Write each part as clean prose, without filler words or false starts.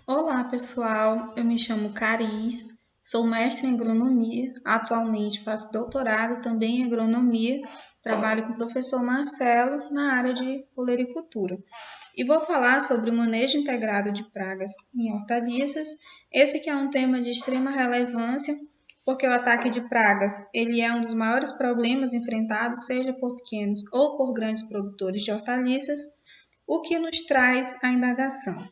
Olá, pessoal. Eu me chamo Caris, sou mestre em agronomia. Atualmente faço doutorado também em agronomia. Trabalho com o professor Marcelo na área de olericultura. E vou falar sobre o manejo integrado de pragas em hortaliças. Esse que é um tema de extrema relevância, porque o ataque de pragas, ele é um dos maiores problemas enfrentados, seja por pequenos ou por grandes produtores de hortaliças, o que nos traz a indagação.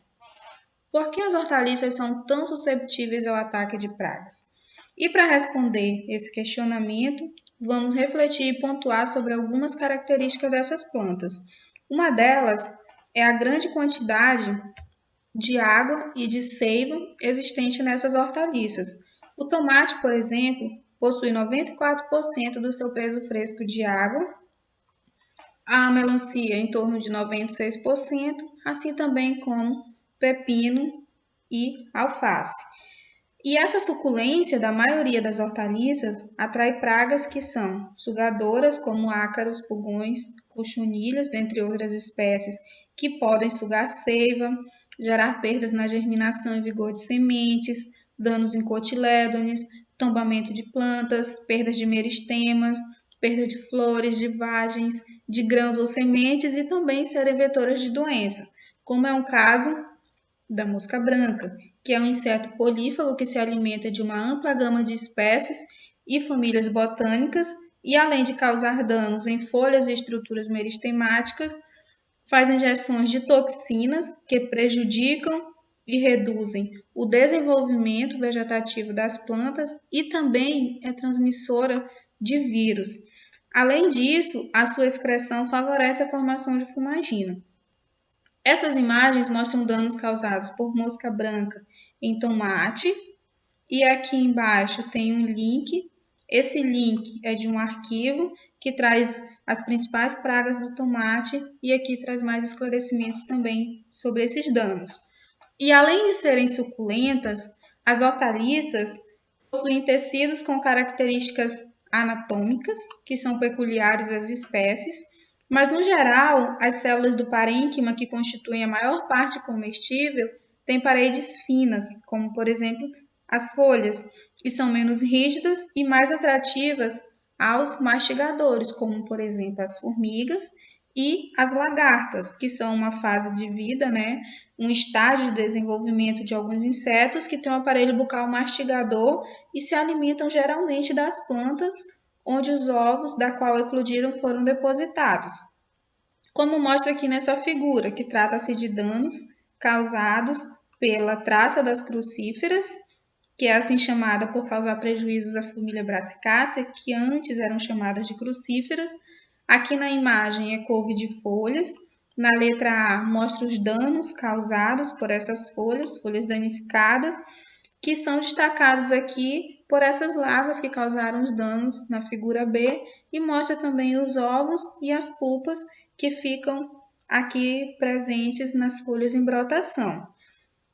Por que as hortaliças são tão susceptíveis ao ataque de pragas? E para responder esse questionamento, vamos refletir e pontuar sobre algumas características dessas plantas. Uma delas é a grande quantidade de água e de seiva existente nessas hortaliças. O tomate, por exemplo, possui 94% do seu peso fresco de água, a melancia em torno de 96%, assim também como pepino e alface. E essa suculência da maioria das hortaliças atrai pragas que são sugadoras, como ácaros, pulgões, cochonilhas, dentre outras espécies, que podem sugar seiva, gerar perdas na germinação e vigor de sementes, danos em cotilédones, tombamento de plantas, perdas de meristemas, perda de flores, de vagens, de grãos ou sementes e também serem vetoras de doença, como é o caso da mosca branca, que é um inseto polífago que se alimenta de uma ampla gama de espécies e famílias botânicas e, além de causar danos em folhas e estruturas meristemáticas, faz injeções de toxinas que prejudicam e reduzem o desenvolvimento vegetativo das plantas e também é transmissora de vírus. Além disso, a sua excreção favorece a formação de fumagina. Essas imagens mostram danos causados por mosca branca em tomate e aqui embaixo tem um link. Esse link é de um arquivo que traz as principais pragas do tomate e aqui traz mais esclarecimentos também sobre esses danos. E além de serem suculentas, as hortaliças possuem tecidos com características anatômicas que são peculiares às espécies, mas no geral, as células do parênquima, que constituem a maior parte comestível, têm paredes finas, como por exemplo as folhas, e são menos rígidas e mais atrativas aos mastigadores, como por exemplo as formigas e as lagartas, que são uma fase de vida, né, um estágio de desenvolvimento de alguns insetos que têm um aparelho bucal mastigador e se alimentam geralmente das plantas onde os ovos da qual eclodiram foram depositados. Como mostra aqui nessa figura, que trata-se de danos causados pela traça das crucíferas, que é assim chamada por causar prejuízos à família Brassicácea, que antes eram chamadas de crucíferas. Aqui na imagem é couve de folhas. Na letra A mostra os danos causados por essas folhas, folhas danificadas, que são destacados aqui por essas larvas que causaram os danos na figura B, e mostra também os ovos e as pulpas que ficam aqui presentes nas folhas em brotação.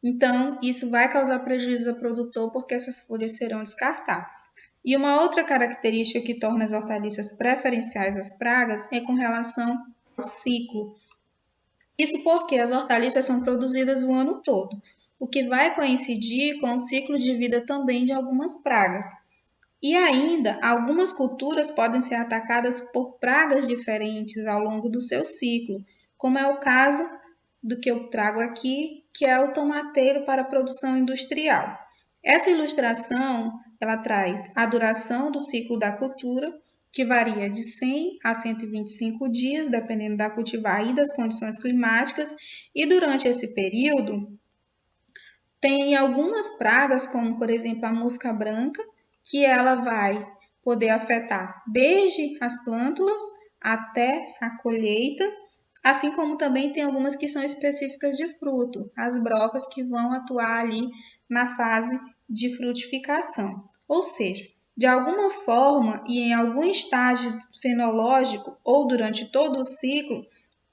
Então, isso vai causar prejuízo ao produtor porque essas folhas serão descartadas. E uma outra característica que torna as hortaliças preferenciais às pragas é com relação ao ciclo. Isso porque as hortaliças são produzidas o ano todo, o que vai coincidir com o ciclo de vida também de algumas pragas. E ainda, algumas culturas podem ser atacadas por pragas diferentes ao longo do seu ciclo, como é o caso do que eu trago aqui, que é o tomateiro para a produção industrial. Essa ilustração, ela traz a duração do ciclo da cultura, que varia de 100 a 125 dias, dependendo da cultivar e das condições climáticas, e durante esse período tem algumas pragas, como por exemplo a mosca branca, que ela vai poder afetar desde as plântulas até a colheita, assim como também tem algumas que são específicas de fruto, as brocas que vão atuar ali na fase de frutificação. Ou seja, de alguma forma e em algum estágio fenológico ou durante todo o ciclo,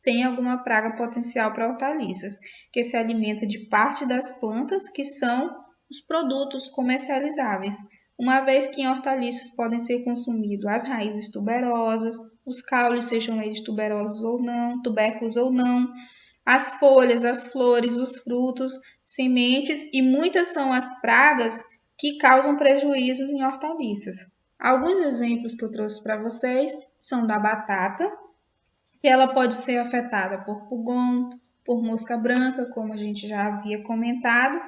tem alguma praga potencial para hortaliças, que se alimenta de parte das plantas, que são os produtos comercializáveis, uma vez que em hortaliças podem ser consumidos as raízes tuberosas, os caules, sejam eles tuberosos ou não, tubérculos ou não, as folhas, as flores, os frutos, sementes e muitas são as pragas que causam prejuízos em hortaliças. Alguns exemplos que eu trouxe para vocês são da batata, que ela pode ser afetada por pulgão, por mosca branca, como a gente já havia comentado,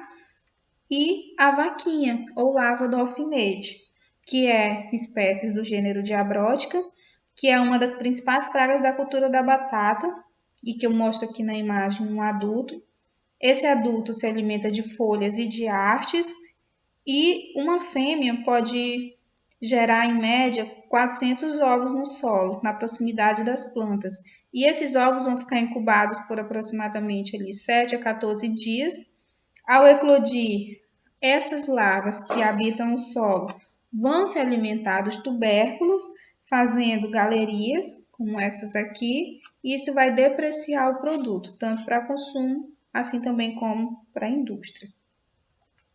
e a vaquinha ou lava do alfinete, que é espécies do gênero Diabrótica, que é uma das principais pragas da cultura da batata e que eu mostro aqui na imagem um adulto. Esse adulto se alimenta de folhas e de hastes e uma fêmea pode gerar em média 400 ovos no solo, na proximidade das plantas. E esses ovos vão ficar incubados por aproximadamente ali, 7 a 14 dias. Ao eclodir, essas larvas que habitam o solo vão se alimentar dos tubérculos, fazendo galerias, como essas aqui, e isso vai depreciar o produto, tanto para consumo, assim também como para a indústria.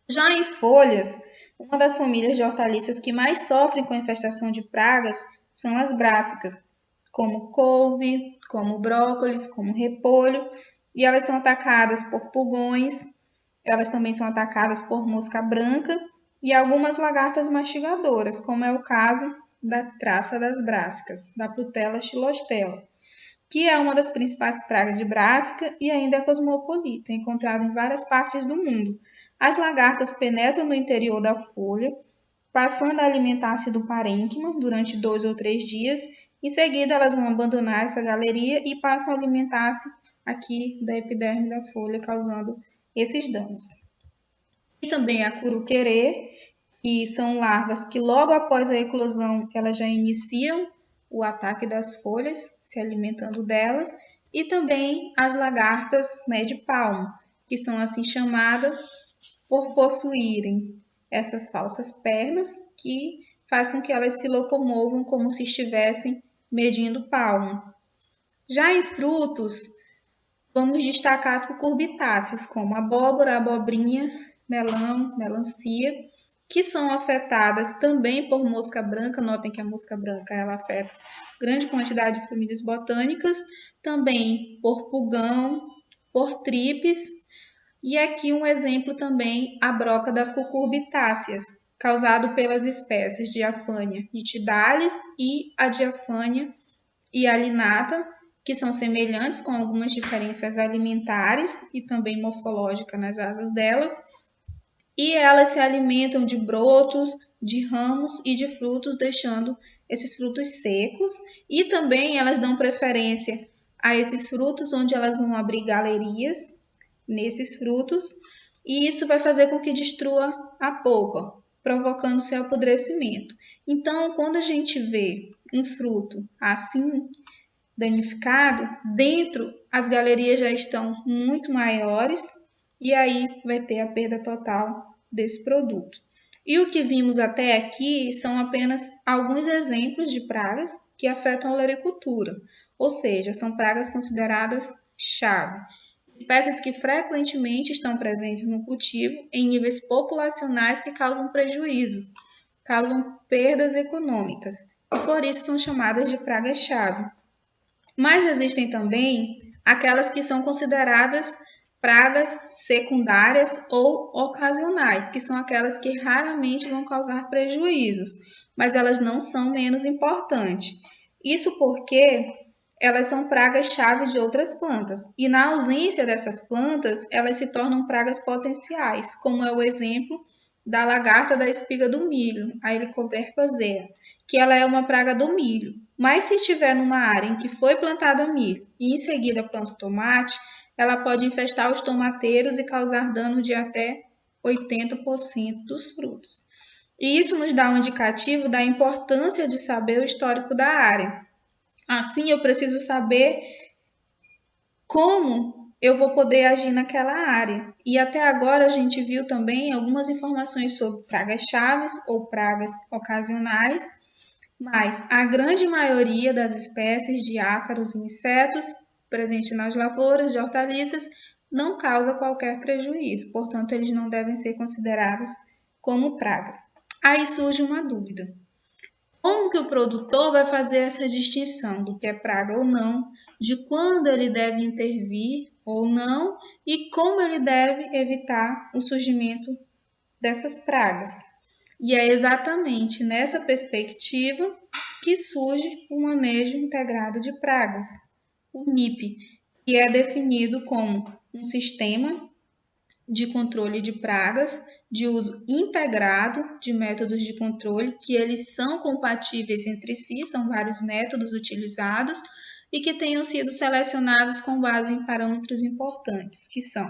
Já em folhas, uma das famílias de hortaliças que mais sofrem com a infestação de pragas são as brássicas, como couve, como brócolis, como repolho, e elas são atacadas por pulgões, elas também são atacadas por mosca branca e algumas lagartas mastigadoras, como é o caso da traça das brássicas, da Prutella xylostella, que é uma das principais pragas de brássica e ainda é cosmopolita, encontrada em várias partes do mundo. As lagartas penetram no interior da folha, passando a alimentar-se do parênquima durante 2 ou 3 dias. Em seguida, elas vão abandonar essa galeria e passam a alimentar-se aqui da epiderme da folha, causando esses danos. E também a curuquerê, que são larvas que logo após a eclosão elas já iniciam o ataque das folhas, se alimentando delas, e também as lagartas médio-palmo, que são assim chamadas por possuírem essas falsas pernas que fazem com que elas se locomovam como se estivessem medindo palmo. Já em frutos, vamos destacar as cucurbitáceas, como abóbora, abobrinha, melão, melancia, que são afetadas também por mosca branca. Notem que a mosca branca ela afeta grande quantidade de famílias botânicas, também por pulgão, por tripes, e aqui um exemplo também, a broca das cucurbitáceas, causado pelas espécies Diaphania nitidalis e a Diaphania hialinata, que são semelhantes com algumas diferenças alimentares e também morfológicas nas asas delas, e elas se alimentam de brotos, de ramos e de frutos, deixando esses frutos secos, e também elas dão preferência a esses frutos onde elas vão abrir galerias nesses frutos, e isso vai fazer com que destrua a polpa, provocando seu apodrecimento. Então, quando a gente vê um fruto assim danificado, dentro as galerias já estão muito maiores e aí vai ter a perda total desse produto. E o que vimos até aqui são apenas alguns exemplos de pragas que afetam a olericultura, ou seja, são pragas consideradas chave. Espécies que frequentemente estão presentes no cultivo em níveis populacionais que causam prejuízos, causam perdas econômicas e por isso são chamadas de pragas-chave. Mas existem também aquelas que são consideradas pragas secundárias ou ocasionais, que são aquelas que raramente vão causar prejuízos, mas elas não são menos importantes. Isso porque elas são pragas-chave de outras plantas, e na ausência dessas plantas, elas se tornam pragas potenciais, como é o exemplo da lagarta da espiga do milho, a Helicoverpa zea, que ela é uma praga do milho. Mas se estiver numa área em que foi plantada milho e em seguida planta o tomate, ela pode infestar os tomateiros e causar dano de até 80% dos frutos. E isso nos dá um indicativo da importância de saber o histórico da área. Assim, eu preciso saber como eu vou poder agir naquela área. E até agora a gente viu também algumas informações sobre pragas chaves ou pragas ocasionais, mas a grande maioria das espécies de ácaros e insetos presentes nas lavouras de hortaliças não causa qualquer prejuízo, portanto, eles não devem ser considerados como pragas. Aí surge uma dúvida. Como que o produtor vai fazer essa distinção do que é praga ou não de quando ele deve intervir ou não e como ele deve evitar o surgimento dessas pragas. E é exatamente nessa perspectiva que surge o manejo integrado de pragas, o MIP, que é definido como um sistema de controle de pragas de uso integrado de métodos de controle, que eles são compatíveis entre si, são vários métodos utilizados e que tenham sido selecionados com base em parâmetros importantes, que são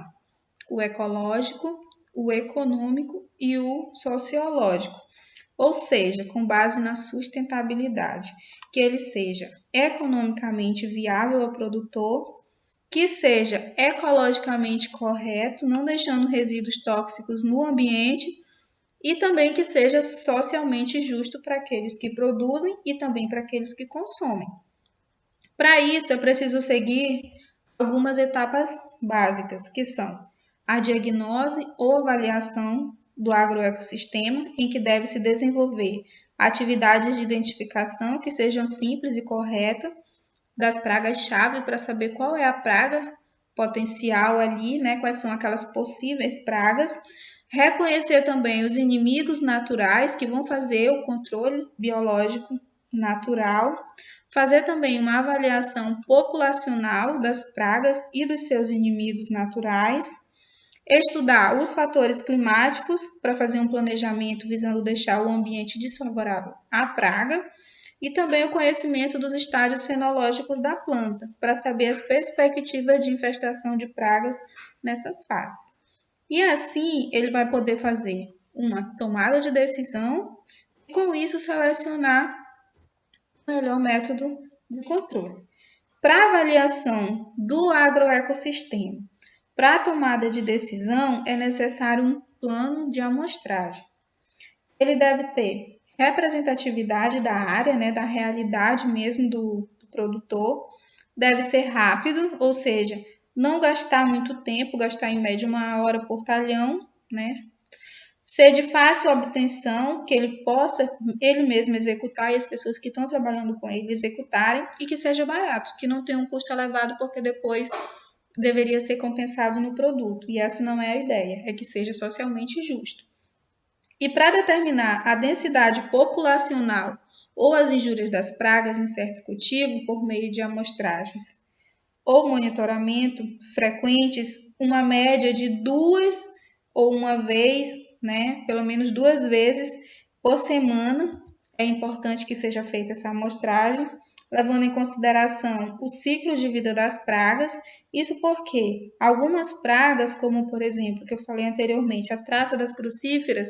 o ecológico, o econômico e o sociológico, ou seja, com base na sustentabilidade, que ele seja economicamente viável ao produtor, que seja ecologicamente correto, não deixando resíduos tóxicos no ambiente e também que seja socialmente justo para aqueles que produzem e também para aqueles que consomem. Para isso, é preciso seguir algumas etapas básicas, que são a diagnose ou avaliação do agroecossistema, em que deve se desenvolver atividades de identificação que sejam simples e corretas das pragas-chave para saber qual é a praga potencial ali, né? Quais são aquelas possíveis pragas. Reconhecer também os inimigos naturais que vão fazer o controle biológico natural. Fazer também uma avaliação populacional das pragas e dos seus inimigos naturais. Estudar os fatores climáticos para fazer um planejamento visando deixar o ambiente desfavorável à praga. E também o conhecimento dos estágios fenológicos da planta, para saber as perspectivas de infestação de pragas nessas fases. E assim ele vai poder fazer uma tomada de decisão e com isso selecionar o melhor método de controle. Para avaliação do agroecossistema, para a tomada de decisão é necessário um plano de amostragem. Ele deve ter representatividade da área, né, da realidade mesmo do produtor, deve ser rápido, ou seja, não gastar muito tempo, gastar em média 1 hora por talhão, né? Ser de fácil obtenção, que ele possa ele mesmo executar e as pessoas que estão trabalhando com ele executarem, e que seja barato, que não tenha um custo elevado, porque depois deveria ser compensado no produto, e essa não é a ideia, é que seja socialmente justo. E para determinar a densidade populacional ou as injúrias das pragas em certo cultivo por meio de amostragens ou monitoramento frequentes, uma média de 2 ou uma vez, né, pelo menos 2 vezes por semana, é importante que seja feita essa amostragem, levando em consideração o ciclo de vida das pragas. Isso porque algumas pragas, como por exemplo, que eu falei anteriormente, a traça das crucíferas,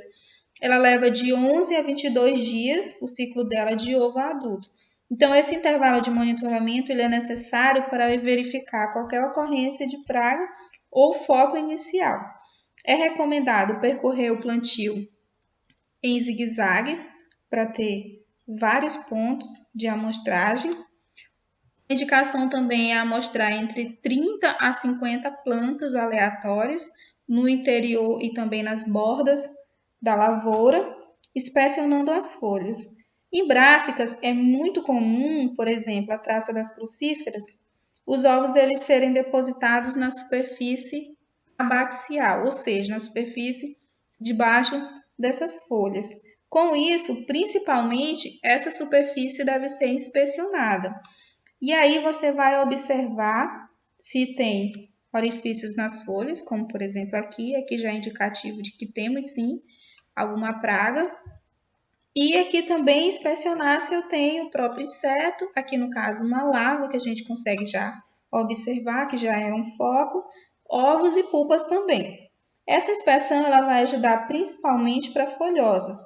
ela leva de 11 a 22 dias o ciclo dela de ovo a adulto. Então, esse intervalo de monitoramento ele é necessário para verificar qualquer ocorrência de praga ou foco inicial. É recomendado percorrer o plantio em zigue-zague para ter vários pontos de amostragem. A indicação também é amostrar entre 30 a 50 plantas aleatórias no interior e também nas bordas da lavoura, inspecionando as folhas. Em brássicas é muito comum, por exemplo, a traça das crucíferas, os ovos eles serem depositados na superfície abaxial, ou seja, na superfície debaixo dessas folhas. Com isso, principalmente, essa superfície deve ser inspecionada. E aí você vai observar se tem orifícios nas folhas, como por exemplo aqui já é indicativo de que temos sim alguma praga. E aqui também inspecionar se eu tenho o próprio inseto, aqui no caso uma larva, que a gente consegue já observar, que já é um foco, ovos e pupas também. Essa inspeção ela vai ajudar principalmente para folhosas,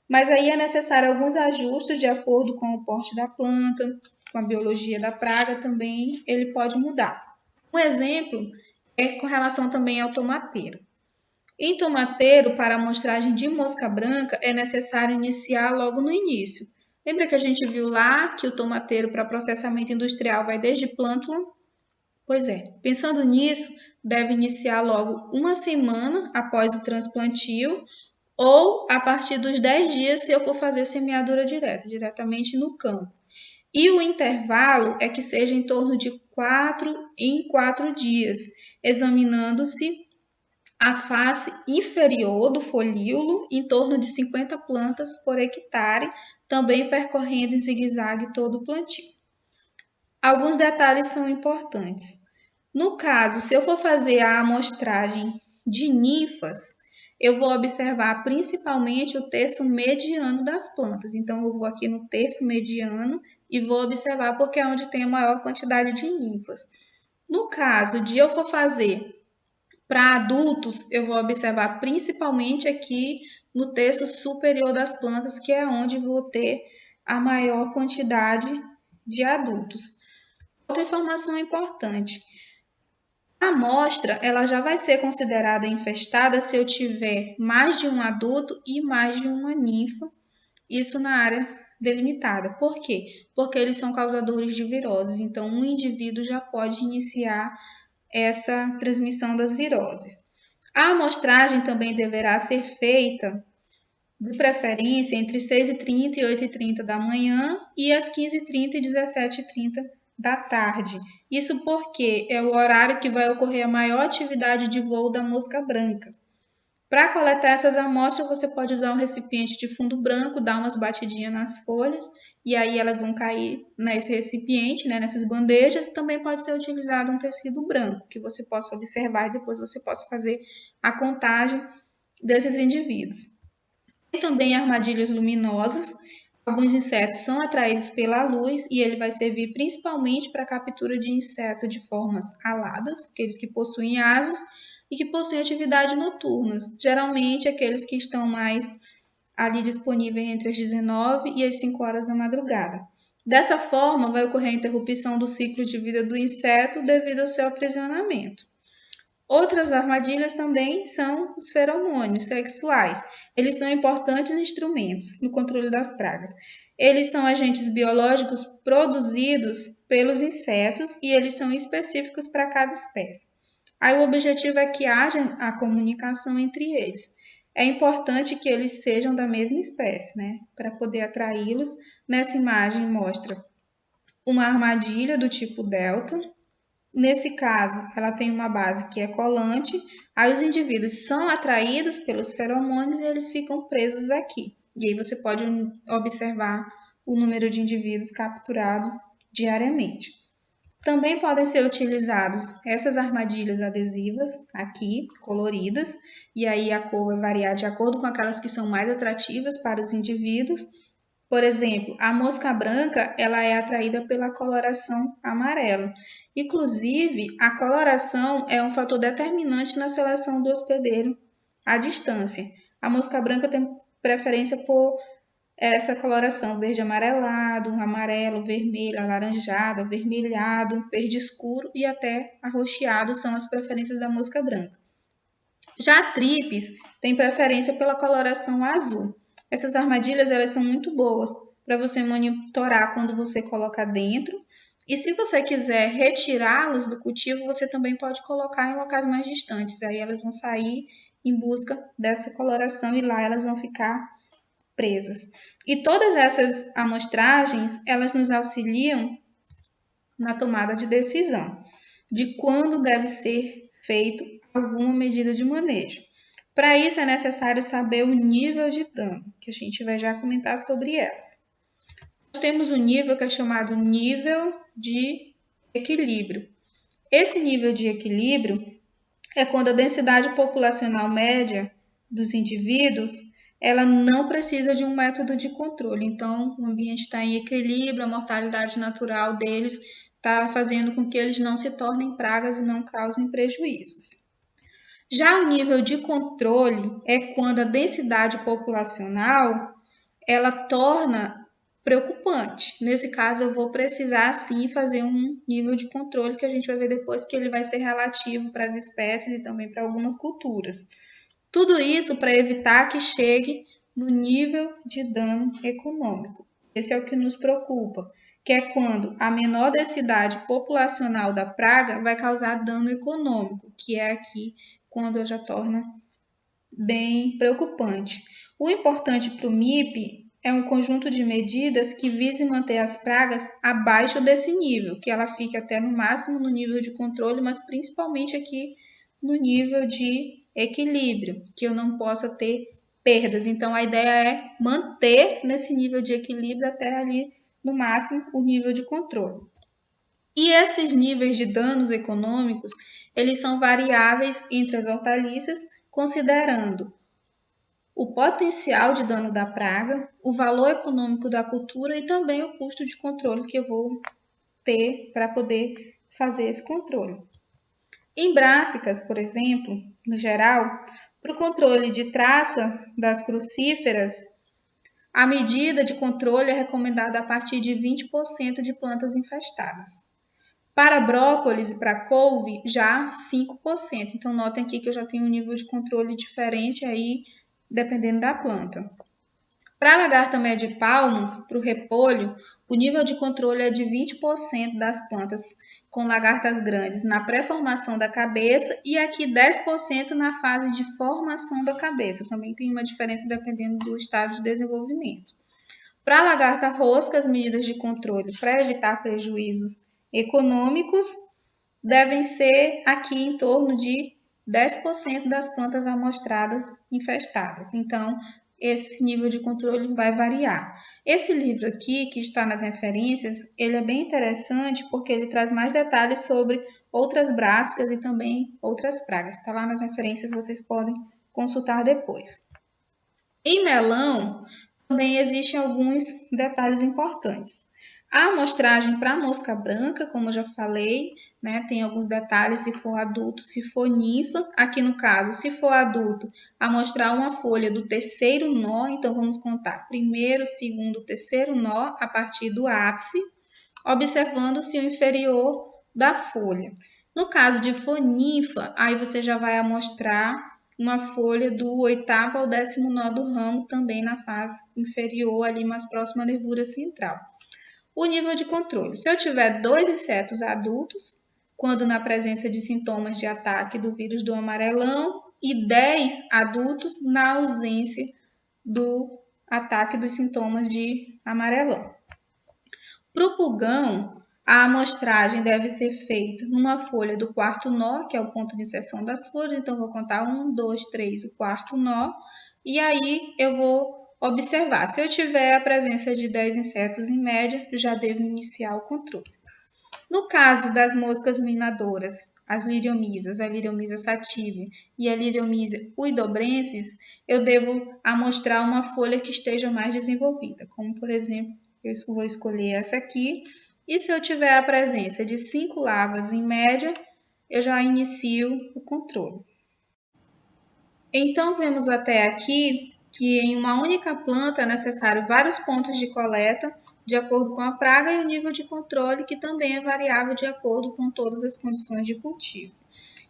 mas aí é necessário alguns ajustes de acordo com o porte da planta, com a biologia da praga também, ele pode mudar. Um exemplo é com relação também ao tomateiro. Em tomateiro, para a amostragem de mosca branca, é necessário iniciar logo no início. Lembra que a gente viu lá que o tomateiro para processamento industrial vai desde plântula? Pois é, pensando nisso, deve iniciar logo 1 semana após o transplantio ou a partir dos 10 dias se eu for fazer semeadura direta, diretamente no campo. E o intervalo é que seja em torno de 4 em 4 dias, examinando-se a face inferior do folíolo, em torno de 50 plantas por hectare, também percorrendo em zigue-zague todo o plantio. Alguns detalhes são importantes. No caso, se eu for fazer a amostragem de ninfas, eu vou observar principalmente o terço mediano das plantas. Então, eu vou aqui no terço mediano e vou observar porque é onde tem a maior quantidade de ninfas. No caso de eu for fazer para adultos, eu vou observar principalmente aqui no terço superior das plantas, que é onde vou ter a maior quantidade de adultos. Outra informação importante. A amostra ela já vai ser considerada infestada se eu tiver mais de um adulto e mais de uma ninfa, isso na área delimitada. Por quê? Porque eles são causadores de viroses, então um indivíduo já pode iniciar essa transmissão das viroses. A amostragem também deverá ser feita, de preferência, entre 6h30 e 8h30 da manhã e às 15h30 e 17h30 da tarde. Isso porque é o horário que vai ocorrer a maior atividade de voo da mosca branca. Para coletar essas amostras, você pode usar um recipiente de fundo branco, dar umas batidinhas nas folhas e aí elas vão cair nesse recipiente, né, nessas bandejas. Também pode ser utilizado um tecido branco, que você possa observar e depois você possa fazer a contagem desses indivíduos. Tem também armadilhas luminosas. Alguns insetos são atraídos pela luz e ele vai servir principalmente para a captura de insetos de formas aladas, aqueles que possuem asas e que possuem atividade noturnas, geralmente aqueles que estão mais ali disponíveis entre as 19 e as 5 horas da madrugada. Dessa forma, vai ocorrer a interrupção do ciclo de vida do inseto devido ao seu aprisionamento. Outras armadilhas também são os feromônios sexuais. Eles são importantes instrumentos no controle das pragas. Eles são agentes biológicos produzidos pelos insetos e eles são específicos para cada espécie. Aí o objetivo é que haja a comunicação entre eles. É importante que eles sejam da mesma espécie, né? Para poder atraí-los. Nessa imagem mostra uma armadilha do tipo delta. Nesse caso, ela tem uma base que é colante, aí os indivíduos são atraídos pelos feromônios e eles ficam presos aqui. E aí você pode observar o número de indivíduos capturados diariamente. Também podem ser utilizados essas armadilhas adesivas aqui, coloridas, e aí a cor vai variar de acordo com aquelas que são mais atrativas para os indivíduos. Por exemplo, a mosca branca ela é atraída pela coloração amarela. Inclusive, a coloração é um fator determinante na seleção do hospedeiro à distância. A mosca branca tem preferência por essa coloração verde amarelado, amarelo, vermelho, alaranjado, avermelhado, verde escuro e até arroxeado são as preferências da mosca branca. Já a tripes tem preferência pela coloração azul. Essas armadilhas elas são muito boas para você monitorar quando você coloca dentro. E se você quiser retirá-las do cultivo, você também pode colocar em locais mais distantes. Aí elas vão sair em busca dessa coloração e lá elas vão ficar presas. E todas essas amostragens, elas nos auxiliam na tomada de decisão de quando deve ser feito alguma medida de manejo. Para isso é necessário saber o nível de dano, que a gente vai já comentar sobre elas. Nós temos um nível que é chamado nível de equilíbrio. Esse nível de equilíbrio é quando a densidade populacional média dos indivíduos ela não precisa de um método de controle. Então, o ambiente está em equilíbrio, a mortalidade natural deles está fazendo com que eles não se tornem pragas e não causem prejuízos. Já o nível de controle é quando a densidade populacional ela torna preocupante. Nesse caso, eu vou precisar sim fazer um nível de controle que a gente vai ver depois que ele vai ser relativo para as espécies e também para algumas culturas. Tudo isso para evitar que chegue no nível de dano econômico. Esse é o que nos preocupa, que é quando a menor densidade populacional da praga vai causar dano econômico, que é aqui quando já torna bem preocupante. O importante para o MIP é um conjunto de medidas que visa manter as pragas abaixo desse nível, que ela fique até no máximo no nível de controle, mas principalmente aqui no nível de equilíbrio, que eu não possa ter perdas. Então, a ideia é manter nesse nível de equilíbrio até ali, no máximo, o nível de controle. E esses níveis de danos econômicos, eles são variáveis entre as hortaliças, considerando o potencial de dano da praga, o valor econômico da cultura e também o custo de controle que eu vou ter para poder fazer esse controle. Em brássicas, por exemplo, no geral, para o controle de traça das crucíferas, a medida de controle é recomendada a partir de 20% de plantas infestadas. Para brócolis e para couve, já 5%. Então, notem aqui que eu já tenho um nível de controle diferente aí, dependendo da planta. Para a lagarta média palmo, para o repolho, o nível de controle é de 20% das plantas com lagartas grandes na pré-formação da cabeça e aqui 10% na fase de formação da cabeça. Também tem uma diferença dependendo do estado de desenvolvimento. Para a lagarta rosca, as medidas de controle para evitar prejuízos econômicos devem ser aqui em torno de 10% das plantas amostradas infestadas. Então, esse nível de controle vai variar. Esse livro aqui, que está nas referências, ele é bem interessante porque ele traz mais detalhes sobre outras brássicas e também outras pragas. Está lá nas referências, vocês podem consultar depois. Em melão, também existem alguns detalhes importantes. A amostragem para mosca branca, como eu já falei, né, tem alguns detalhes se for adulto, se for ninfa. Aqui no caso, se for adulto, amostrar uma folha do terceiro nó, então vamos contar primeiro, segundo, terceiro nó a partir do ápice, observando-se o inferior da folha. No caso de for ninfa, aí você já vai amostrar uma folha do oitavo ao 10º nó do ramo, também na fase inferior, ali mais próxima à nervura central. O nível de controle. Se eu tiver 2 insetos adultos, quando na presença de sintomas de ataque do vírus do amarelão, e 10 adultos na ausência do ataque dos sintomas de amarelão. Para o pulgão, a amostragem deve ser feita numa folha do quarto nó, que é o ponto de inserção das folhas. Então, vou contar 1, 2, 3, o quarto nó. E aí, eu vou observar. Se eu tiver a presença de 10 insetos em média, já devo iniciar o controle. No caso das moscas minadoras, as liriomisas, a Liriomysa sativa e a Liriomysa huidobrensis, eu devo amostrar uma folha que esteja mais desenvolvida, como por exemplo, eu vou escolher essa aqui. E se eu tiver a presença de 5 larvas em média, eu já inicio o controle. Então, vemos até aqui que em uma única planta é necessário vários pontos de coleta de acordo com a praga e o nível de controle, que também é variável de acordo com todas as condições de cultivo.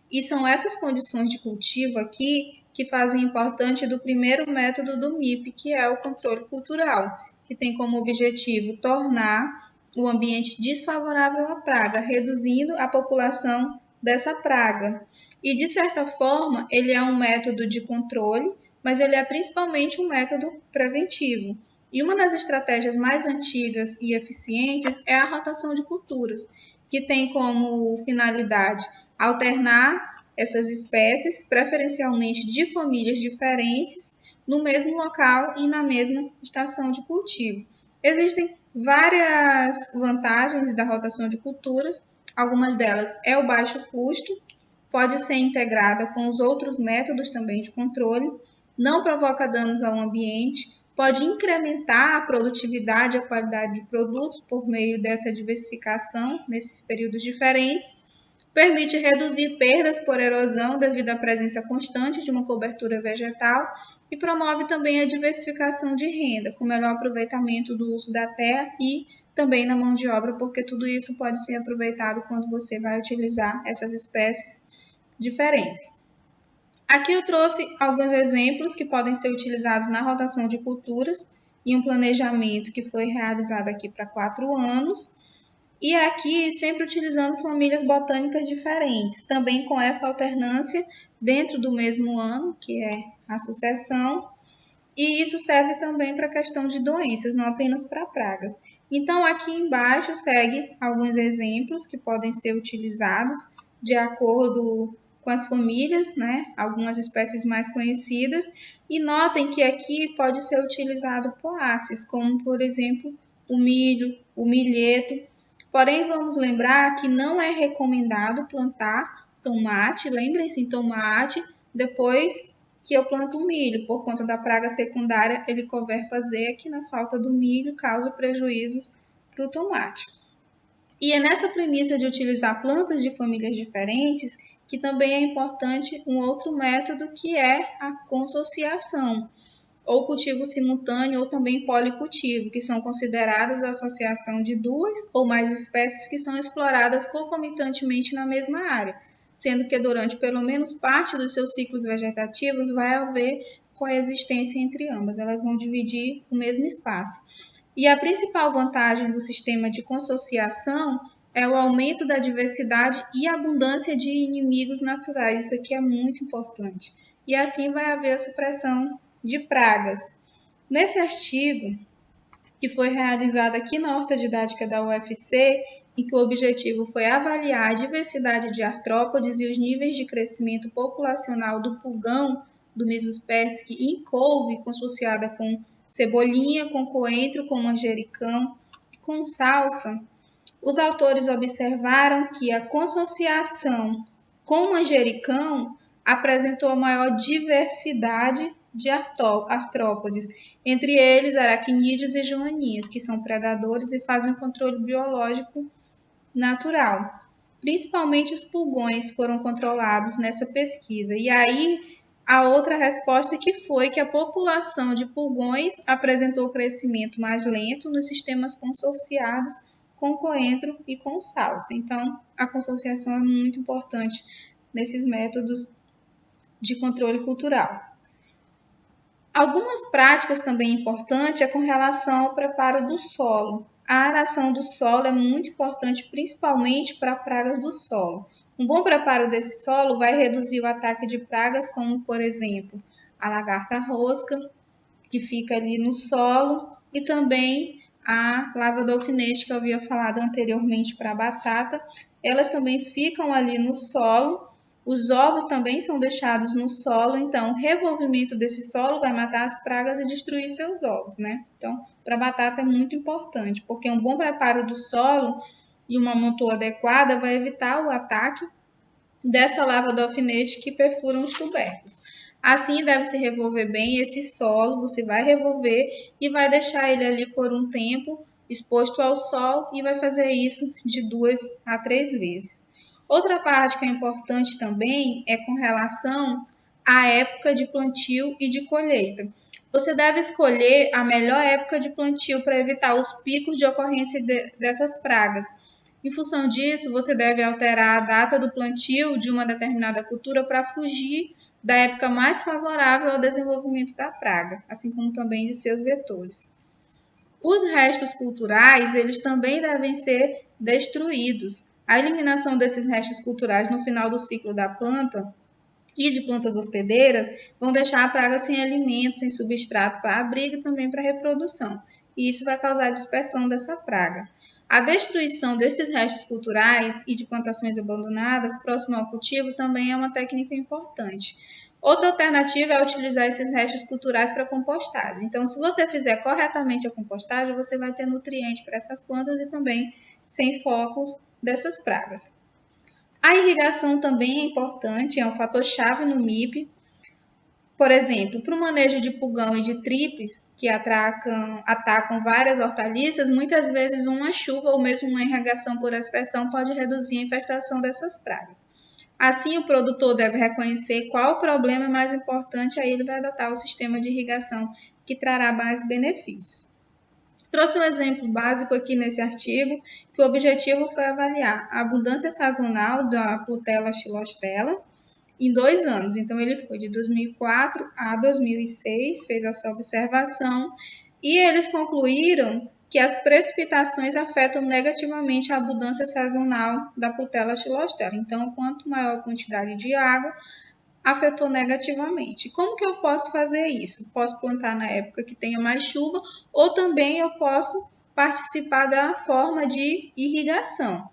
E são essas condições de cultivo aqui que fazem importante do primeiro método do MIP, que é o controle cultural, que tem como objetivo tornar o ambiente desfavorável à praga, reduzindo a população dessa praga. E, de certa forma, ele é um método de controle, mas ele é principalmente um método preventivo. E uma das estratégias mais antigas e eficientes é a rotação de culturas, que tem como finalidade alternar essas espécies, preferencialmente de famílias diferentes, no mesmo local e na mesma estação de cultivo. Existem várias vantagens da rotação de culturas, algumas delas é o baixo custo, pode ser integrada com os outros métodos também de controle, não provoca danos ao ambiente, pode incrementar a produtividade e a qualidade de produtos por meio dessa diversificação nesses períodos diferentes, permite reduzir perdas por erosão devido à presença constante de uma cobertura vegetal e promove também a diversificação de renda, com melhor aproveitamento do uso da terra e também na mão de obra, porque tudo isso pode ser aproveitado quando você vai utilizar essas espécies diferentes. Aqui eu trouxe alguns exemplos que podem ser utilizados na rotação de culturas em um planejamento que foi realizado aqui para 4 anos. E aqui sempre utilizando famílias botânicas diferentes, também com essa alternância dentro do mesmo ano, que é a sucessão. E isso serve também para a questão de doenças, não apenas para pragas. Então, aqui embaixo segue alguns exemplos que podem ser utilizados de acordo com as famílias, né? Algumas espécies mais conhecidas. E notem que aqui pode ser utilizado poáceas, como, por exemplo, o milho, o milheto. Porém, vamos lembrar que não é recomendado plantar tomate, lembrem-se, tomate, depois que eu planto o milho, por conta da praga secundária Helicoverpa Z, que na falta do milho causa prejuízos para o tomate. E é nessa premissa de utilizar plantas de famílias diferentes que também é importante um outro método que é a consociação, ou cultivo simultâneo, ou também policultivo, que são consideradas a associação de duas ou mais espécies que são exploradas concomitantemente na mesma área, sendo que durante pelo menos parte dos seus ciclos vegetativos vai haver coexistência entre ambas, elas vão dividir o mesmo espaço. E a principal vantagem do sistema de consociação é o aumento da diversidade e abundância de inimigos naturais, isso aqui é muito importante. E assim vai haver a supressão de pragas. Nesse artigo, que foi realizado aqui na Horta Didática da UFC, em que o objetivo foi avaliar a diversidade de artrópodes e os níveis de crescimento populacional do pulgão do Misospersic em couve, consociada com cebolinha, com coentro, com manjericão e com salsa, os autores observaram que a consociação com manjericão apresentou a maior diversidade de artrópodes, entre eles aracnídeos e joaninhas, que são predadores e fazem um controle biológico natural. Principalmente os pulgões foram controlados nessa pesquisa. E aí a outra resposta que foi que a população de pulgões apresentou crescimento mais lento nos sistemas consorciados com coentro e com salsa. Então, a consociação é muito importante nesses métodos de controle cultural. Algumas práticas também importantes é com relação ao preparo do solo. A aração do solo é muito importante, principalmente para pragas do solo. Um bom preparo desse solo vai reduzir o ataque de pragas, como, por exemplo, a lagarta-rosca, que fica ali no solo, e também a lava do alfinete, que eu havia falado anteriormente para a batata. Elas também ficam ali no solo. Os ovos também são deixados no solo, então o revolvimento desse solo vai matar as pragas e destruir seus ovos, né? Então, para a batata é muito importante, porque um bom preparo do solo e uma montura adequada vai evitar o ataque dessa lava do alfinete que perfura os tubérculos. Assim, deve-se revolver bem esse solo, você vai revolver e vai deixar ele ali por um tempo exposto ao sol e vai fazer isso de 2 a 3 vezes. Outra parte que é importante também é com relação à época de plantio e de colheita. Você deve escolher a melhor época de plantio para evitar os picos de ocorrência dessas pragas. Em função disso, você deve alterar a data do plantio de uma determinada cultura para fugir da época mais favorável ao desenvolvimento da praga, assim como também de seus vetores. Os restos culturais, eles também devem ser destruídos. A eliminação desses restos culturais no final do ciclo da planta e de plantas hospedeiras vão deixar a praga sem alimento, sem substrato para abrigo e também para reprodução. E isso vai causar a dispersão dessa praga. A destruição desses restos culturais e de plantações abandonadas próximo ao cultivo também é uma técnica importante. Outra alternativa é utilizar esses restos culturais para compostagem. Então, se você fizer corretamente a compostagem, você vai ter nutriente para essas plantas e também sem focos dessas pragas. A irrigação também é importante, é um fator-chave no MIP. Por exemplo, para o manejo de pulgão e de tripes, que atacam várias hortaliças, muitas vezes uma chuva ou mesmo uma irrigação por aspersão pode reduzir a infestação dessas pragas. Assim, o produtor deve reconhecer qual o problema mais importante, aí ele vai adotar o sistema de irrigação que trará mais benefícios. Trouxe um exemplo básico aqui nesse artigo, que o objetivo foi avaliar a abundância sazonal da Plutella xylostella em 2 anos. Então, ele foi de 2004 a 2006, fez essa observação, e eles concluíram que as precipitações afetam negativamente a abundância sazonal da Plutella xylostella. Então, quanto maior a quantidade de água, afetou negativamente. Como que eu posso fazer isso? Posso plantar na época que tenha mais chuva ou também eu posso participar da forma de irrigação.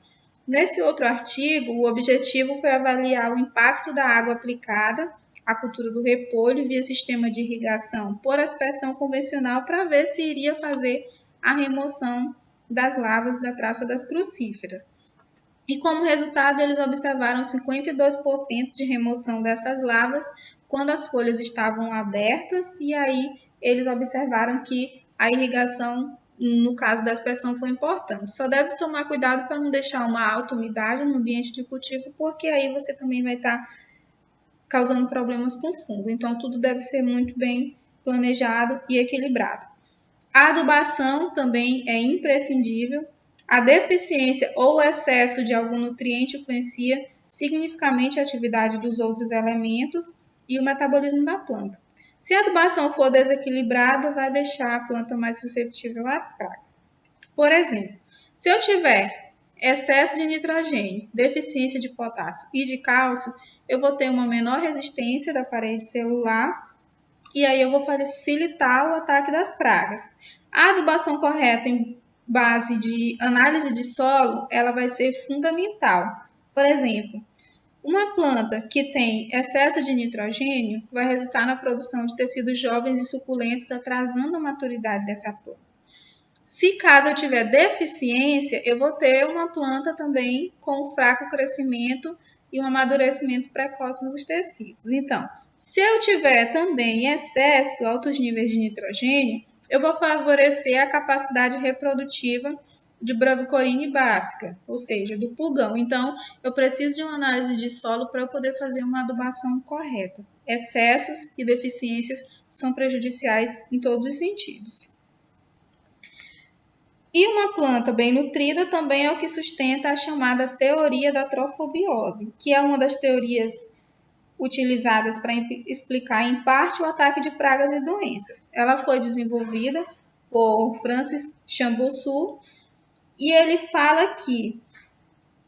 Nesse outro artigo, o objetivo foi avaliar o impacto da água aplicada à cultura do repolho via sistema de irrigação por aspersão convencional para ver se iria fazer a remoção das lavas da traça das crucíferas. E como resultado, eles observaram 52% de remoção dessas lavas quando as folhas estavam abertas, e aí eles observaram que a irrigação, no caso da aspersão, foi importante. Só deve tomar cuidado para não deixar uma alta umidade no ambiente de cultivo, porque aí você também vai estar causando problemas com fungo. Então, tudo deve ser muito bem planejado e equilibrado. A adubação também é imprescindível. A deficiência ou excesso de algum nutriente influencia significativamente a atividade dos outros elementos e o metabolismo da planta. Se a adubação for desequilibrada, vai deixar a planta mais suscetível à praga. Por exemplo, se eu tiver excesso de nitrogênio, deficiência de potássio e de cálcio, eu vou ter uma menor resistência da parede celular e aí eu vou facilitar o ataque das pragas. A adubação correta em base de análise de solo, ela vai ser fundamental. Por exemplo, uma planta que tem excesso de nitrogênio vai resultar na produção de tecidos jovens e suculentos, atrasando a maturidade dessa planta. Se caso eu tiver deficiência, eu vou ter uma planta também com fraco crescimento e um amadurecimento precoce dos tecidos. Então, se eu tiver também excesso, altos níveis de nitrogênio, eu vou favorecer a capacidade reprodutiva de Bravocorine básica, ou seja, do pulgão. Então, eu preciso de uma análise de solo para eu poder fazer uma adubação correta. Excessos e deficiências são prejudiciais em todos os sentidos. E uma planta bem nutrida também é o que sustenta a chamada teoria da trofobiose, que é uma das teorias utilizadas para explicar em parte o ataque de pragas e doenças. Ela foi desenvolvida por Francis Chambousseau e ele fala que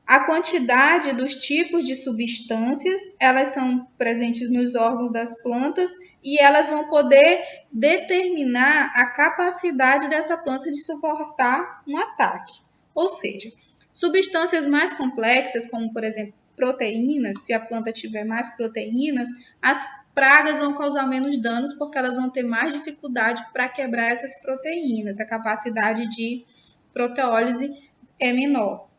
a quantidade dos tipos de substâncias, elas são presentes nos órgãos das plantas e elas vão poder determinar a capacidade dessa planta de suportar um ataque. Ou seja, substâncias mais complexas, como por exemplo proteínas, se a planta tiver mais proteínas, as pragas vão causar menos danos porque elas vão ter mais dificuldade para quebrar essas proteínas, a capacidade de proteólise é menor.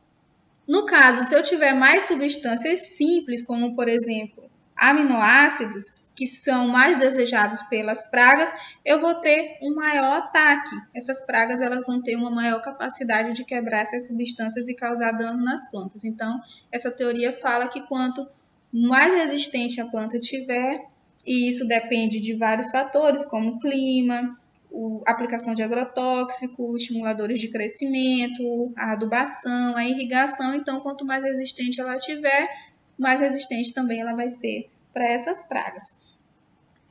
No caso, se eu tiver mais substâncias simples, como por exemplo aminoácidos, que são mais desejados pelas pragas, eu vou ter um maior ataque. Essas pragas elas vão ter uma maior capacidade de quebrar essas substâncias e causar dano nas plantas. Então, essa teoria fala que quanto mais resistente a planta tiver, e isso depende de vários fatores, como o clima, a aplicação de agrotóxicos, estimuladores de crescimento, a adubação, a irrigação. Então, quanto mais resistente ela tiver, mais resistente também ela vai ser para essas pragas.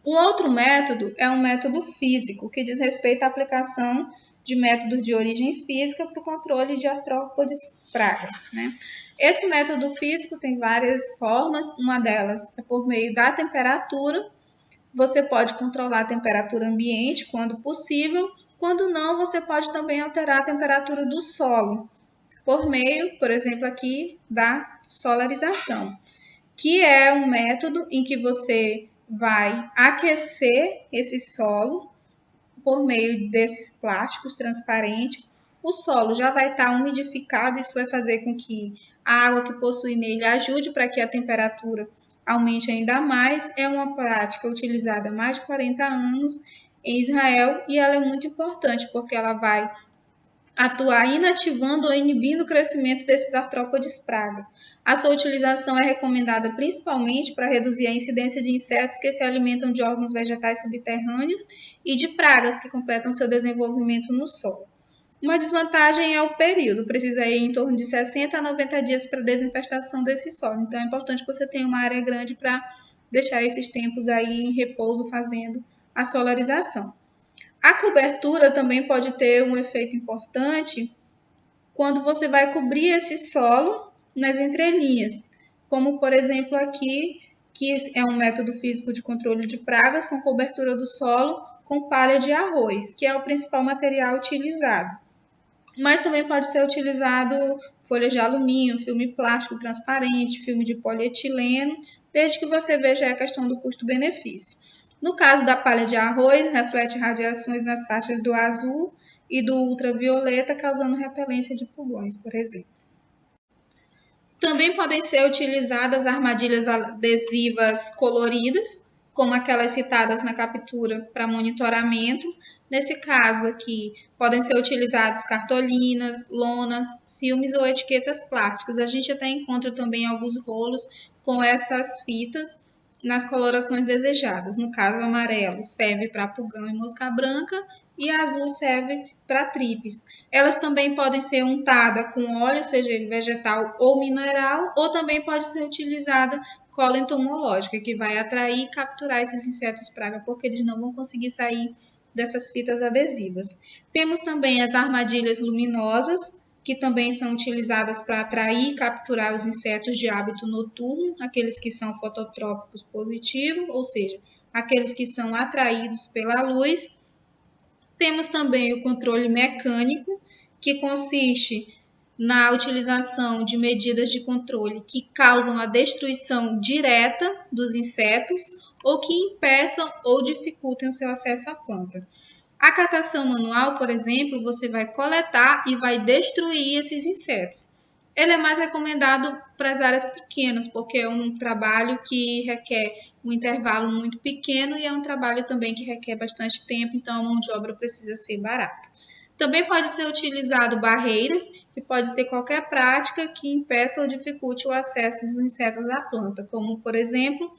Um outro método é um método físico, que diz respeito à aplicação de métodos de origem física para o controle de artrópodes praga, né? Esse método físico tem várias formas, uma delas é por meio da temperatura. Você pode controlar a temperatura ambiente quando possível, quando não, você pode também alterar a temperatura do solo, por meio, por exemplo, aqui da solarização, que é um método em que você vai aquecer esse solo por meio desses plásticos transparentes. O solo já vai estar umidificado, isso vai fazer com que a água que possui nele ajude para que a temperatura aumente ainda mais. É uma prática utilizada há mais de 40 anos em Israel e ela é muito importante porque ela vai atuar inativando ou inibindo o crescimento desses artrópodes praga. A sua utilização é recomendada principalmente para reduzir a incidência de insetos que se alimentam de órgãos vegetais subterrâneos e de pragas que completam seu desenvolvimento no solo. Uma desvantagem é o período, precisa ir em torno de 60 a 90 dias para a desinfestação desse solo. Então é importante que você tenha uma área grande para deixar esses tempos aí em repouso fazendo a solarização. A cobertura também pode ter um efeito importante quando você vai cobrir esse solo nas entrelinhas, como por exemplo aqui que é um método físico de controle de pragas com cobertura do solo com palha de arroz, que é o principal material utilizado. Mas também pode ser utilizado folha de alumínio, filme plástico transparente, filme de polietileno, desde que você veja a questão do custo-benefício. No caso da palha de arroz, reflete radiações nas faixas do azul e do ultravioleta, causando repelência de pulgões, por exemplo. Também podem ser utilizadas armadilhas adesivas coloridas, como aquelas citadas na captura para monitoramento. Nesse caso aqui, podem ser utilizadas cartolinas, lonas, filmes ou etiquetas plásticas. A gente até encontra também alguns rolos com essas fitas nas colorações desejadas. No caso, o amarelo serve para pulgão e mosca branca e azul serve para tripes. Elas também podem ser untadas com óleo, seja ele vegetal ou mineral, ou também pode ser utilizada cola entomológica, que vai atrair e capturar esses insetos praga, porque eles não vão conseguir sair dessas fitas adesivas. Temos também as armadilhas luminosas, que também são utilizadas para atrair e capturar os insetos de hábito noturno, aqueles que são fototrópicos positivos, ou seja, aqueles que são atraídos pela luz. Temos também o controle mecânico, que consiste na utilização de medidas de controle que causam a destruição direta dos insetos ou que impeçam ou dificultem o seu acesso à planta. A catação manual, por exemplo, você vai coletar e vai destruir esses insetos. Ele é mais recomendado para as áreas pequenas, porque é um trabalho que requer um intervalo muito pequeno e é um trabalho também que requer bastante tempo, então a mão de obra precisa ser barata. Também pode ser utilizado barreiras, que pode ser qualquer prática que impeça ou dificulte o acesso dos insetos à planta, como, por exemplo,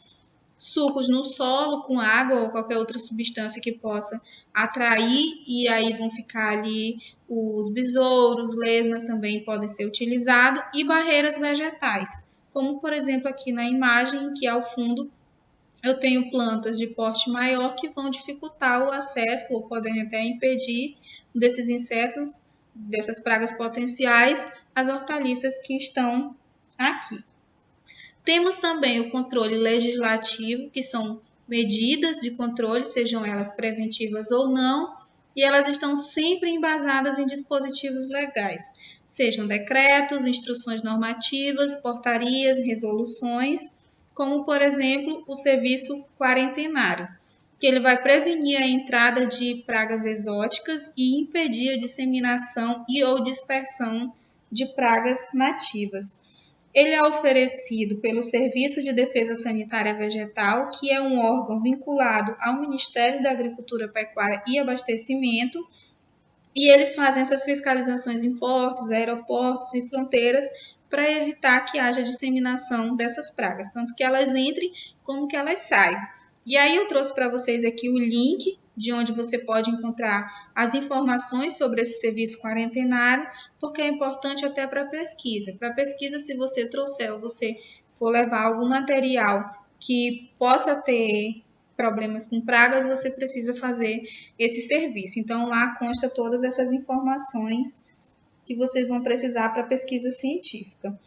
sucos no solo com água ou qualquer outra substância que possa atrair e aí vão ficar ali os besouros, lesmas também podem ser utilizados e barreiras vegetais, como por exemplo aqui na imagem que ao fundo eu tenho plantas de porte maior que vão dificultar o acesso ou podem até impedir desses insetos, dessas pragas potenciais, as hortaliças que estão aqui. Temos também o controle legislativo, que são medidas de controle, sejam elas preventivas ou não, e elas estão sempre embasadas em dispositivos legais, sejam decretos, instruções normativas, portarias, resoluções, como, por exemplo, o serviço quarentenário, que ele vai prevenir a entrada de pragas exóticas e impedir a disseminação e ou dispersão de pragas nativas. Ele é oferecido pelo Serviço de Defesa Sanitária Vegetal, que é um órgão vinculado ao Ministério da Agricultura, Pecuária e Abastecimento, e eles fazem essas fiscalizações em portos, aeroportos e fronteiras para evitar que haja disseminação dessas pragas, tanto que elas entrem como que elas saiam. E aí eu trouxe para vocês aqui o link de onde você pode encontrar as informações sobre esse serviço quarentenário, porque é importante até para pesquisa. Para pesquisa, se você trouxer ou você for levar algum material que possa ter problemas com pragas, você precisa fazer esse serviço. Então, lá consta todas essas informações que vocês vão precisar para pesquisa científica.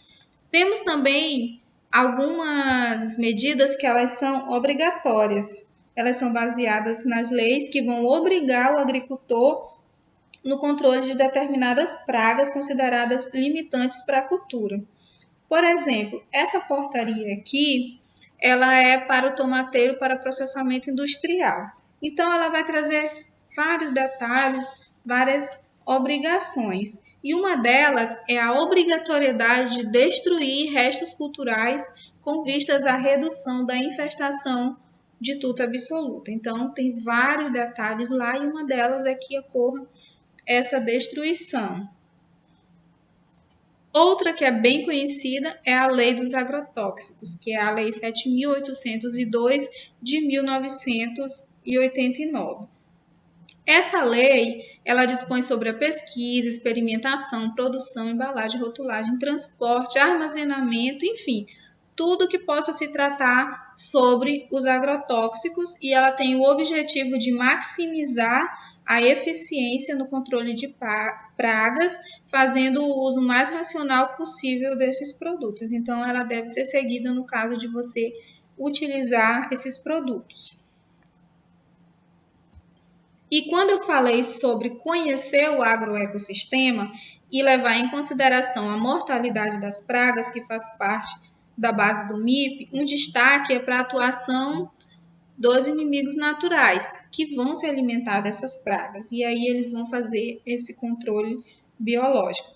Temos também algumas medidas que elas são obrigatórias. Elas são baseadas nas leis que vão obrigar o agricultor no controle de determinadas pragas consideradas limitantes para a cultura. Por exemplo, essa portaria aqui, ela é para o tomateiro para processamento industrial. Então, ela vai trazer vários detalhes, várias obrigações. E uma delas é a obrigatoriedade de destruir restos culturais com vistas à redução da infestação de tuta absoluta. Então, tem vários detalhes lá e uma delas é que ocorra essa destruição. Outra que é bem conhecida é a Lei dos Agrotóxicos, que é a Lei 7.802 de 1989. Essa lei, ela dispõe sobre a pesquisa, experimentação, produção, embalagem, rotulagem, transporte, armazenamento, enfim, tudo que possa se tratar sobre os agrotóxicos e ela tem o objetivo de maximizar a eficiência no controle de pragas, fazendo o uso mais racional possível desses produtos. Então, ela deve ser seguida no caso de você utilizar esses produtos. E quando eu falei sobre conhecer o agroecossistema e levar em consideração a mortalidade das pragas, que faz parte da base do MIP, um destaque é para a atuação dos inimigos naturais, que vão se alimentar dessas pragas, e aí eles vão fazer esse controle biológico.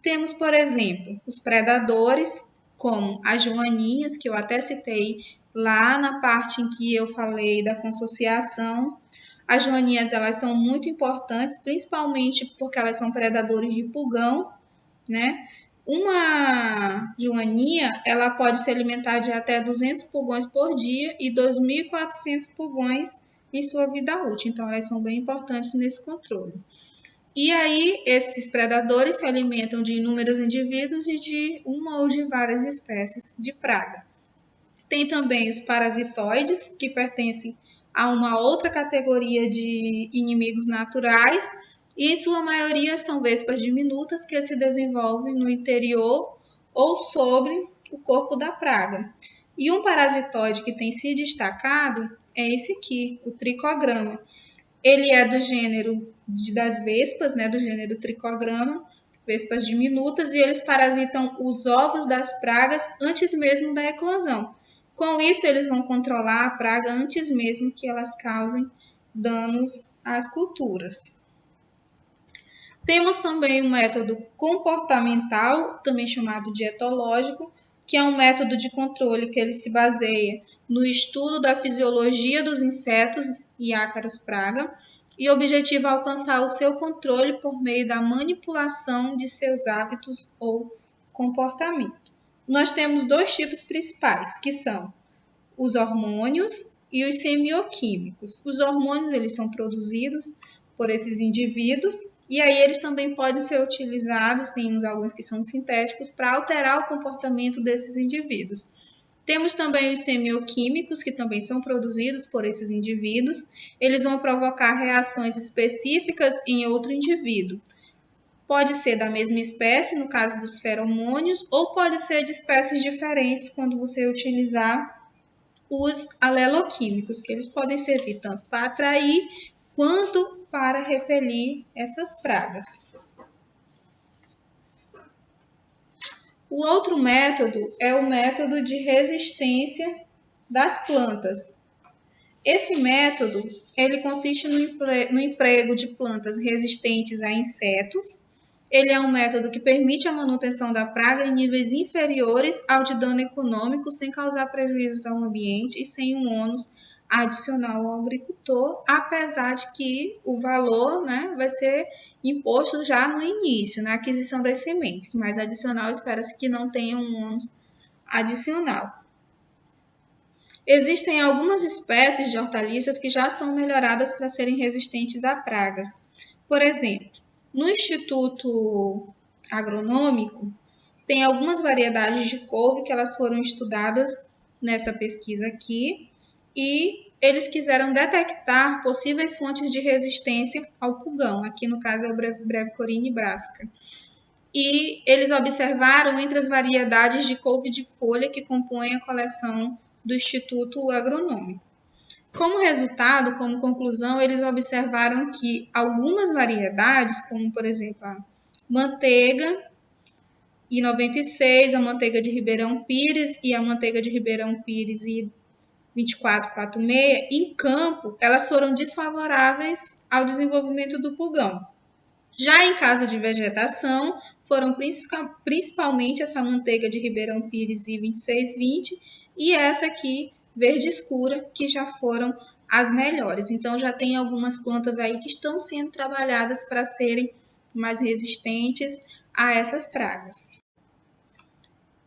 Temos, por exemplo, os predadores, como as joaninhas, que eu até citei lá na parte em que eu falei da consociação. As joaninhas, elas são muito importantes, principalmente porque elas são predadores de pulgão, né? Uma joaninha, ela pode se alimentar de até 200 pulgões por dia e 2.400 pulgões em sua vida útil. Então, elas são bem importantes nesse controle. E aí, esses predadores se alimentam de inúmeros indivíduos e de uma ou de várias espécies de praga. Tem também os parasitoides, que pertencem a uma outra categoria de inimigos naturais, e em sua maioria são vespas diminutas que se desenvolvem no interior ou sobre o corpo da praga. E um parasitoide que tem se destacado é esse aqui, o tricograma. Ele é do gênero das vespas, né, do gênero tricograma, vespas diminutas, e eles parasitam os ovos das pragas antes mesmo da eclosão. Com isso, eles vão controlar a praga antes mesmo que elas causem danos às culturas. Temos também o método comportamental, também chamado de etológico, que é um método de controle que ele se baseia no estudo da fisiologia dos insetos e ácaros praga e objetiva alcançar o seu controle por meio da manipulação de seus hábitos ou comportamento. Nós temos dois tipos principais, que são os hormônios e os semioquímicos. Os hormônios, eles são produzidos por esses indivíduos e aí eles também podem ser utilizados, tem alguns que são sintéticos, para alterar o comportamento desses indivíduos. Temos também os semioquímicos, que também são produzidos por esses indivíduos. Eles vão provocar reações específicas em outro indivíduo. Pode ser da mesma espécie, no caso dos feromônios, ou pode ser de espécies diferentes quando você utilizar os aleloquímicos, que eles podem servir tanto para atrair quanto para repelir essas pragas. O outro método é o método de resistência das plantas. Esse método ele consiste no emprego de plantas resistentes a insetos. Ele é um método que permite a manutenção da praga em níveis inferiores ao de dano econômico, sem causar prejuízos ao ambiente e sem um ônus adicional ao agricultor, apesar de que o valor, né, vai ser imposto já no início, na aquisição das sementes, mas adicional espera-se que não tenha um ônus adicional. Existem algumas espécies de hortaliças que já são melhoradas para serem resistentes a pragas. Por exemplo, no Instituto Agronômico, tem algumas variedades de couve que elas foram estudadas nessa pesquisa aqui e eles quiseram detectar possíveis fontes de resistência ao pulgão. Aqui no caso é o Brevcorine brassica. E eles observaram entre as variedades de couve de folha que compõem a coleção do Instituto Agronômico. Como resultado, como conclusão, eles observaram que algumas variedades, como por exemplo a manteiga I96, a manteiga de Ribeirão Pires e a manteiga de Ribeirão Pires I2446, em campo, elas foram desfavoráveis ao desenvolvimento do pulgão. Já em casa de vegetação, foram principalmente essa manteiga de Ribeirão Pires I2620 e essa aqui, verde escura, que já foram as melhores. Então, já tem algumas plantas aí que estão sendo trabalhadas para serem mais resistentes a essas pragas.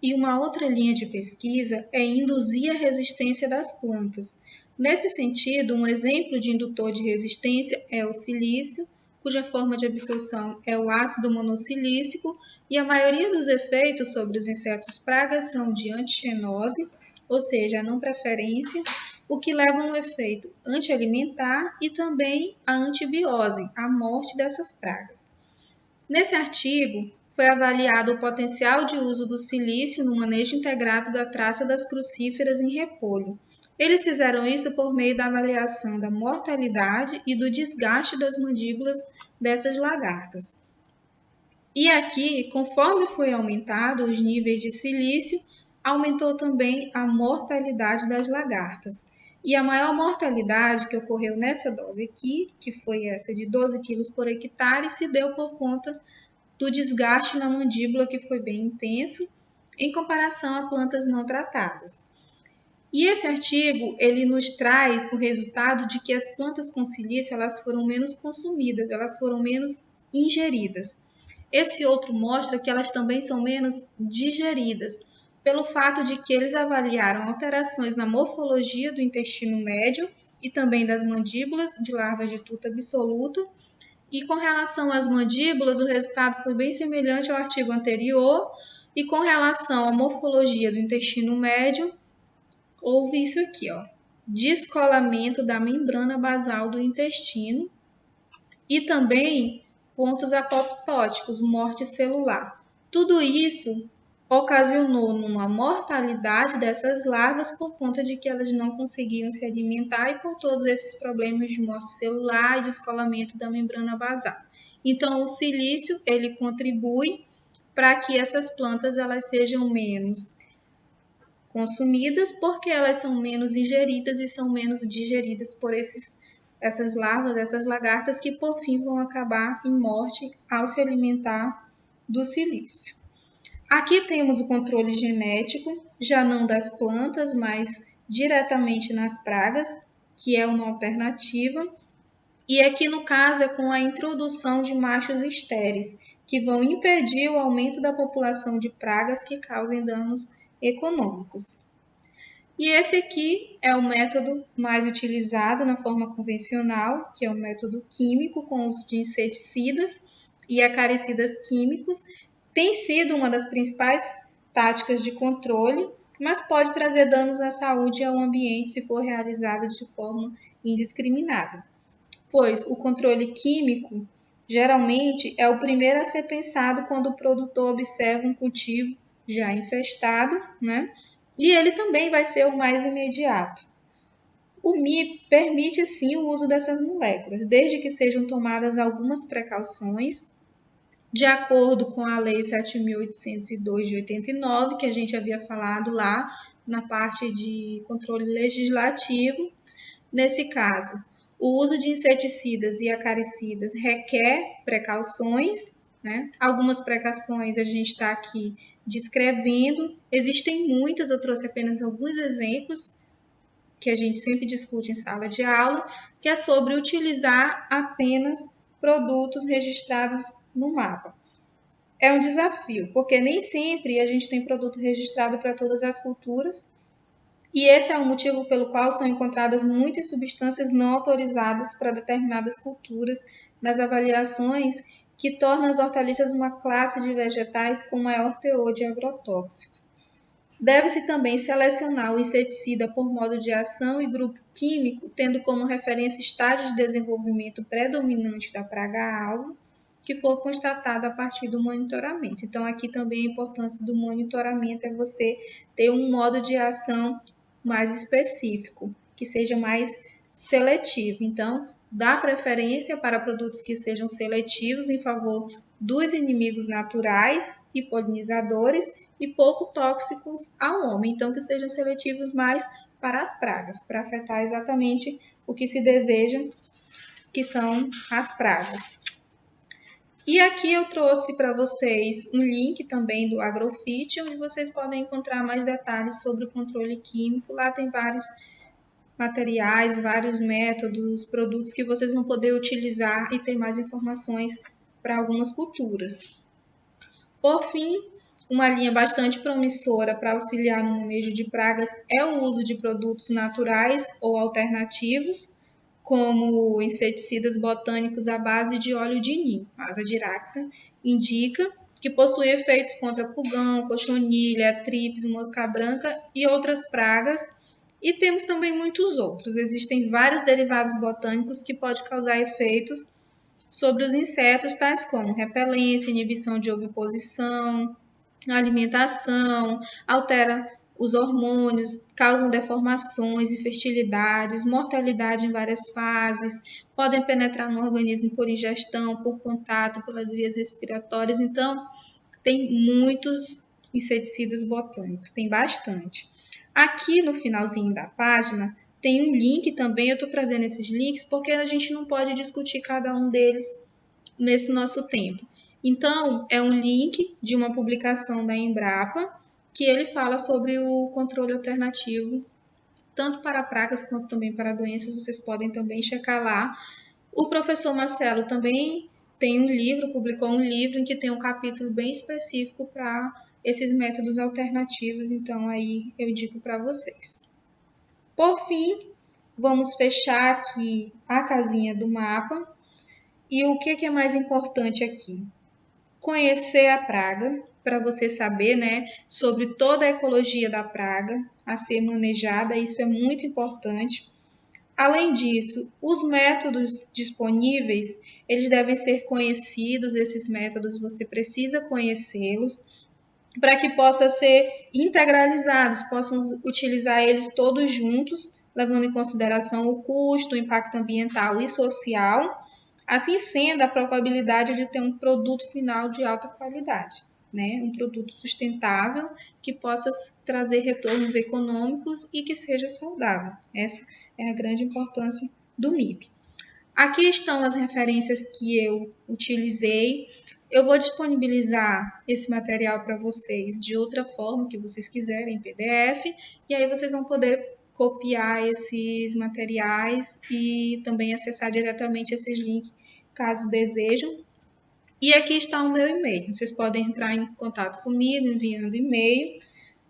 E uma outra linha de pesquisa é induzir a resistência das plantas. Nesse sentido, um exemplo de indutor de resistência é o silício, cuja forma de absorção é o ácido monossilícico, e a maioria dos efeitos sobre os insetos pragas são de antigenose, ou seja, a não preferência, o que leva a um efeito antialimentar e também a antibiose, a morte dessas pragas. Nesse artigo, foi avaliado o potencial de uso do silício no manejo integrado da traça das crucíferas em repolho. Eles fizeram isso por meio da avaliação da mortalidade e do desgaste das mandíbulas dessas lagartas. E aqui, conforme foi aumentado os níveis de silício, aumentou também a mortalidade das lagartas. E a maior mortalidade que ocorreu nessa dose aqui, que foi essa de 12 kg por hectare, se deu por conta do desgaste na mandíbula, que foi bem intenso, em comparação a plantas não tratadas. E esse artigo, ele nos traz o resultado de que as plantas com silício, elas foram menos consumidas, elas foram menos ingeridas. Esse outro mostra que elas também são menos digeridas, pelo fato de que eles avaliaram alterações na morfologia do intestino médio e também das mandíbulas de larvas de tuta absoluta. E com relação às mandíbulas, o resultado foi bem semelhante ao artigo anterior. E com relação à morfologia do intestino médio, houve isso aqui, ó, descolamento da membrana basal do intestino e também pontos apoptóticos, morte celular. Tudo isso ocasionou uma mortalidade dessas larvas por conta de que elas não conseguiam se alimentar e por todos esses problemas de morte celular e descolamento da membrana basal. Então, o silício, ele contribui para que essas plantas elas sejam menos consumidas, porque elas são menos ingeridas e são menos digeridas por essas larvas, essas lagartas, que por fim vão acabar em morte ao se alimentar do silício. Aqui temos o controle genético, já não das plantas, mas diretamente nas pragas, que é uma alternativa. E aqui no caso é com a introdução de machos estéreis, que vão impedir o aumento da população de pragas que causem danos econômicos. E esse aqui é o método mais utilizado na forma convencional, que é o método químico com uso de inseticidas e acaricidas químicos. Tem sido uma das principais táticas de controle, mas pode trazer danos à saúde e ao ambiente se for realizado de forma indiscriminada. Pois o controle químico geralmente é o primeiro a ser pensado quando o produtor observa um cultivo já infestado, né? E ele também vai ser o mais imediato. O MIP permite sim o uso dessas moléculas, desde que sejam tomadas algumas precauções, de acordo com a Lei 7.802 de 89, que a gente havia falado lá na parte de controle legislativo. Nesse caso, o uso de inseticidas e acaricidas requer precauções, né? Algumas precauções a gente está aqui descrevendo, existem muitas, eu trouxe apenas alguns exemplos que a gente sempre discute em sala de aula, que é sobre utilizar apenas produtos registrados no mapa. É um desafio, porque nem sempre a gente tem produto registrado para todas as culturas, e esse é o motivo pelo qual são encontradas muitas substâncias não autorizadas para determinadas culturas nas avaliações, que torna as hortaliças uma classe de vegetais com maior teor de agrotóxicos. Deve-se também selecionar o inseticida por modo de ação e grupo químico, tendo como referência estágio de desenvolvimento predominante da praga-alvo, que for constatado a partir do monitoramento. Então, aqui também a importância do monitoramento é você ter um modo de ação mais específico, que seja mais seletivo. Então, dá preferência para produtos que sejam seletivos em favor dos inimigos naturais e polinizadores e pouco tóxicos ao homem. Então, que sejam seletivos mais para as pragas, para afetar exatamente o que se deseja, que são as pragas. E aqui eu trouxe para vocês um link também do Agrofit, onde vocês podem encontrar mais detalhes sobre o controle químico. Lá tem vários materiais, vários métodos, produtos que vocês vão poder utilizar e ter mais informações para algumas culturas. Por fim, uma linha bastante promissora para auxiliar no manejo de pragas é o uso de produtos naturais ou alternativos, como inseticidas botânicos à base de óleo de ninho. A Azadirachta indica que possui efeitos contra pulgão, cochonilha, trips, mosca branca e outras pragas. E temos também muitos outros. Existem vários derivados botânicos que podem causar efeitos sobre os insetos, tais como repelência, inibição de oviposição, alimentação, altera os hormônios, causam deformações, infertilidades, mortalidade em várias fases, podem penetrar no organismo por ingestão, por contato, pelas vias respiratórias. Então, tem muitos inseticidas botânicos, tem bastante. Aqui no finalzinho da página tem um link também, eu estou trazendo esses links porque a gente não pode discutir cada um deles nesse nosso tempo. Então, é um link de uma publicação da Embrapa que ele fala sobre o controle alternativo, tanto para pragas quanto também para doenças, vocês podem também checar lá. O professor Marcelo também tem um livro, publicou um livro em que tem um capítulo bem específico para esses métodos alternativos, então aí eu indico para vocês. Por fim, vamos fechar aqui a casinha do mapa. E o que é mais importante aqui? Conhecer a praga, para você saber, né, sobre toda a ecologia da praga a ser manejada, isso é muito importante. Além disso, os métodos disponíveis, eles devem ser conhecidos, esses métodos você precisa conhecê-los, para que possam ser integralizados, possam utilizar eles todos juntos, levando em consideração o custo, o impacto ambiental e social. Assim sendo, a probabilidade de ter um produto final de alta qualidade, né? Um produto sustentável que possa trazer retornos econômicos e que seja saudável. Essa é a grande importância do MIP. Aqui estão as referências que eu utilizei. Eu vou disponibilizar esse material para vocês de outra forma que vocês quiserem, em PDF, e aí vocês vão poder copiar esses materiais e também acessar diretamente esses links, caso desejam. E aqui está o meu e-mail. Vocês podem entrar em contato comigo enviando e-mail.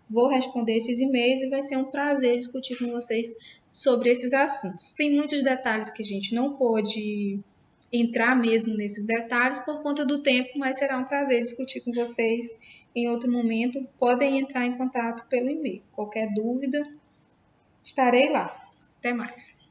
Vou responder esses e-mails e vai ser um prazer discutir com vocês sobre esses assuntos. Tem muitos detalhes que a gente não pôde entrar mesmo nesses detalhes por conta do tempo, mas será um prazer discutir com vocês em outro momento. Podem entrar em contato pelo e-mail. Qualquer dúvida, estarei lá. Até mais.